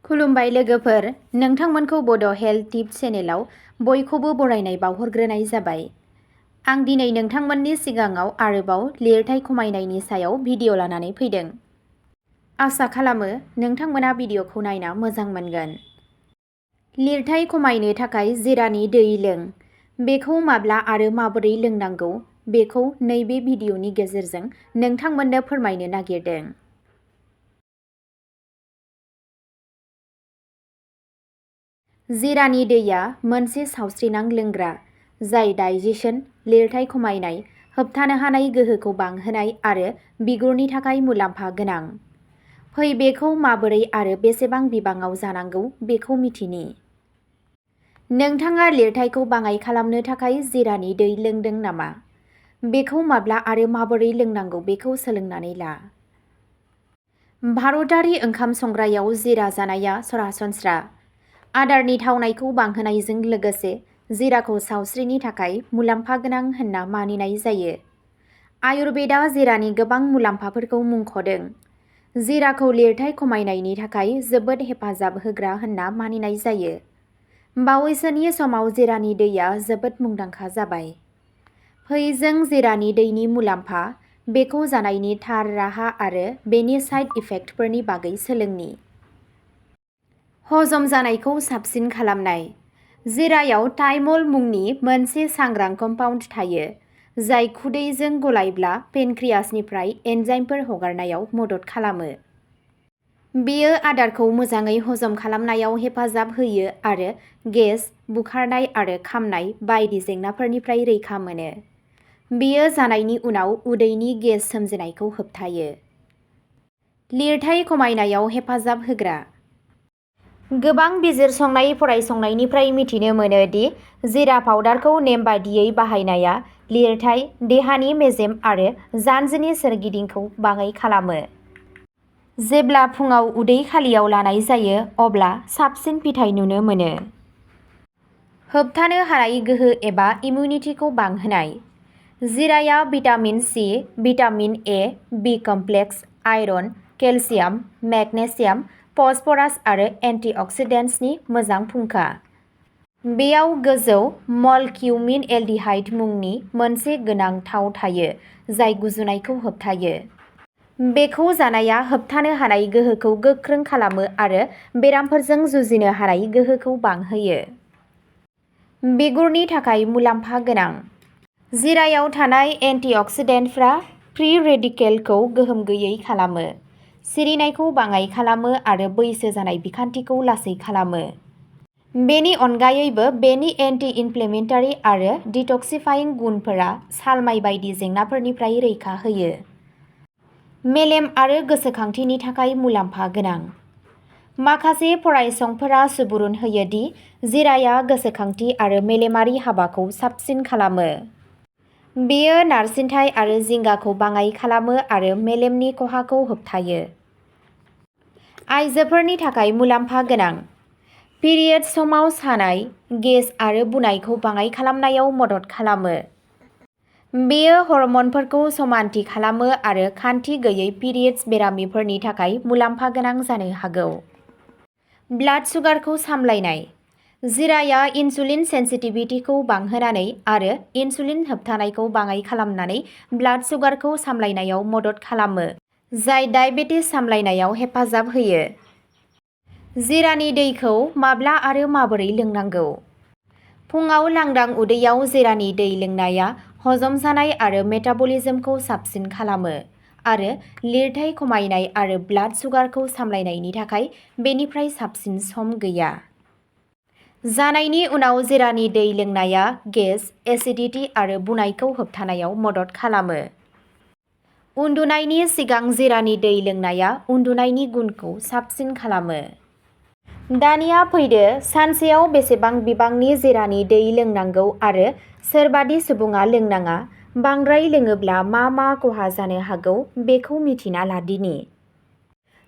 खुलुमबाय लोगोफोर, नोंथांमोनखौ बड' हेल्थ टिप्स चेनेलाव बयखौबो बरायनाय बावहरग्रोनाय जाबाय। आं दिनै नोंथांमोननि सिगाङाव आरोबाव लिरथाय खमायनायनि सायाव भिडिअ' लानानै फैदों। आसा खालामो नोंथांमोना भिडिअ'खौ नायना मोजां मोनगोन। लिरथाय खमायनो थाखाय जिरानि दै लों। बेखौ माब्ला आरो माबोरै लोंनांगौ बेखौ नैबे भिडिअ'नि गेजेरजों नोंथांमोननो फोरमायनो नागिरदों। जिरानि दैया मोनसे सावस्रिनां लोंग्रा जाय डाइजेशन, लिरथाय खमायनाय, होबथानो हानाय गोहोखौ बांहोनाय आरो बिगुरनि थाखाय मुलाम्फा गोनां। फै बेखौ माबोरै आरो बेसेबां बिबाङाव जानांगौ बेखौ मिथिनि। नोंथाङा लिरथायखौ बाङाइ खालामनो थाखाय जिरानि दै लोंदों नामा? बेखौ माब्ला आरो माबोरै लोंनांगौ बेखौ सोलोंनानै ला। भारतारि ओंखाम संग्रायाव जिरा जानाया सरासनस्रा। आदारनि थावनायखौ बांहोनायजों लोगोसे जिराखौ सावस्रिनि थाखाय मुलाम्फा गोनां होनना मानिनाय जायो। आयुर्वेदा जिरानि गोबां मुलाम्फाफोरखौ मुंख'दों। जिराखौ लिरथाय खमायनायनि थाखाय जोबोद हेफाजाब होग्रा होनना मानिनाय जायो। बावैसोनि समाव जिरानि दैया जोबोद मुंदांखा जाबाय। फै जों जिरानि दैनि मुलाम्फा, बेखौ जानायनि थार राहा आरो बेनि साइड इफेक्टफोरनि बागै सोलोंनि। हजम जानायखौ साबसिन खालामनाय। जिरायाव थाइमल मुंनि मोनसे सांग्रां कम्पाउन्ड थायो, जाय खुदैजों गलायब्ला पेनक्रियासनिफ्राय एन्जाइमफोर हगारनायाव मदद खालामो। बेयो आदारखौ मोजाङै हजम खालामनायाव हेफाजाब होयो आरो गेस, बुखारनाय आरो खामनाय बायदि जेंनाफोरनिफ्राय रैखा मोनो। बेयो जानायनि उनाव उदैनि गेस सोमजिनायखौ होबथायो। लिरथाय खमायनायाव हेफाजाब होग्रा। गोबां बिजिरसंनाय फरायसंनायनिफ्राय मिथिनो मोनो दि जिरा पाउडारखौ नेमबादियै बाहायनाया लिरथाय, देहानि मेजेम आरो जानजिनि सोरगिदिंखौ बाङाइ खालामो। जेब्ला फुंआव उदै खालियाव लानाय जायो अब्ला साबसिन फिथाय नुनो मोनो। होबथानो हानाय गोहो एबा इमिउनिटिखौ बांहोनाय। Jiraiya vitamin C, vitamin A, B complex, iron, calcium, magnesium, phosphorus आरो एन्टिअक्सिडेन्ट्सनि मोजां फुंखा। बेयाव गोजौ मलकिउमिन-एल्डिहाइड मुंनि मोनसे गोनां थाव थायो, जाय गुजुनायखौ होबथायो। बेखौ जानाया होबथानो हानाय गोहोखौ गोख्रों खालामो आरो बेरामफोरजों जुजिनो हानाय गोहोखौ बांहोयो। बिगुरनि थाखाय मुलाम्फा गोनां। जिरायाव थानाय एन्टिअक्सिडेन्टफ्रा फ्रि रेडिकेलखौ गोहोम गैयै खालामो, सिरिनायखौ बाङाइ खालामो आरो बैसो जानाय बिखान्थिखौ लासै खालामो। बेनि अनगायैबो बेनि एन्टि-इनफ्लेमेटरि आरो डिटक्सिफाइं गुनफोरा सालमाय बायदि जेंनाफोरनिफ्राय रैखा होयो। मेलेम आरो गोसोखांथिनि थाखाय मुलाम्फा गोनां। माखासे फरायसंफोरा सुबुरुन होयो दि जिराया गोसोखांथि आरो मेलेमारि हाबाखौ साबसिन खालामो। बेयो नारसिनथाय आरो जिंगाखौ बाङाइ खालामो आरो मेलेमनि खहाखौ होबथायो। आइजोफोरनि थाखाय मुलाम्फा गोनां। पिरियड्स समाव सानाय, गेस आरो बुनायखौ बाङाइ खालामनायाव मदद खालामो। बेयो हर्मोनफोरखौ समानथि खालामो आरो खान्थि गैयै पिरियड्स बेरामिफोरनि थाखाय मुलाम्फा गोनां जानो हागौ। ब्लाड सुगारखौ सामलायनाय। जिराया इनसुलिन सेन्सिटिभिटिखौ बांहोनानै आरो इनसुलिन होबथानायखौ बाङाइ खालामनानै ब्लाड सुगारखौ सामलायनायाव मदद खालामो, जाय डायबेटिस सामलायनायाव हेफाजाब होयो। जिरानि दैखौ माब्ला आरो माबोरै लोंनांगौ? फुंआव लांदां उदैयाव जिरानि दै लोंनाया हजम जानाय आरो मेटाबलिज्मखौ साबसिन खालामो आरो लिरथाय खमायनाय आरो ब्लाड सुगारखौ सामलायनायनि थाखाय बेनिफ्राय साबसिन सम गैया। जानायनि उनाव जिरानि दै लोंनाया गेस, एसिडिटी आरो बुनायखौ होबथानायाव मदद खालामो। उन्दुनायनि सिगां जिरानि दै लोंनाया उन्दुनायनि गुनखौ साबसिन खालामो। दानिया फैदो सानसेयाव बेसेबां बिबांनि जिरानि दै लोंनांगौ आरो सोरबादि सुबुङा लोंनाङा, बांद्राय लोङोब्ला मा मा खहा जानो हागौ बेखौ मिथिना लादिनि।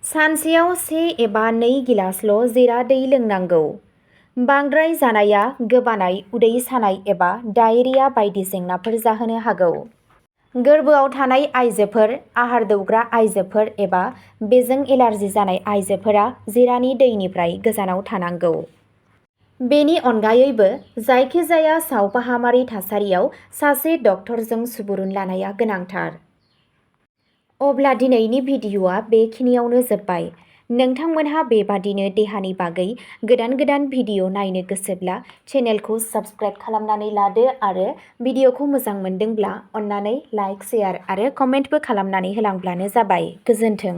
सानसेयाव 1 एबा 2 गिलासल' जिरा दै लोंनांगौ। बांद्राय जानाया गोबानाय, उदै सानाय एबा डायेरिया बायदि जेंनाफोर जाहोनो हागौ। गोरबोआव थानाय आइजोफोर, आहार दौग्रा आइजोफोर एबा बेजों एलार्जि जानाय आइजोफोरा जिरानि दैनिफ्राय गोजानाव थानांगौ। बेनि अनगायैबो जायखिजाया सावफाहामारि थासारियाव सासे डक्टरजों सुबुरुन लानाया गोनांथार। अब्ला दिनैनि भिडिअ'आ बेखिनियावनो जोब्बाय। नोंथांमोनहा बेबादिनो देहानि बागै गोदान भिडिअ' नायनो गोसोब्ला चेनेलखौ साबस्क्राइब खालामनानै लादो आरो भिडिअ'खौ मोजां मोनदोंब्ला अन्नानै लाइक, शेयार आरो कमेन्टबो खालामनानै होलांब्लानो जाबाय। गोजोन्थों।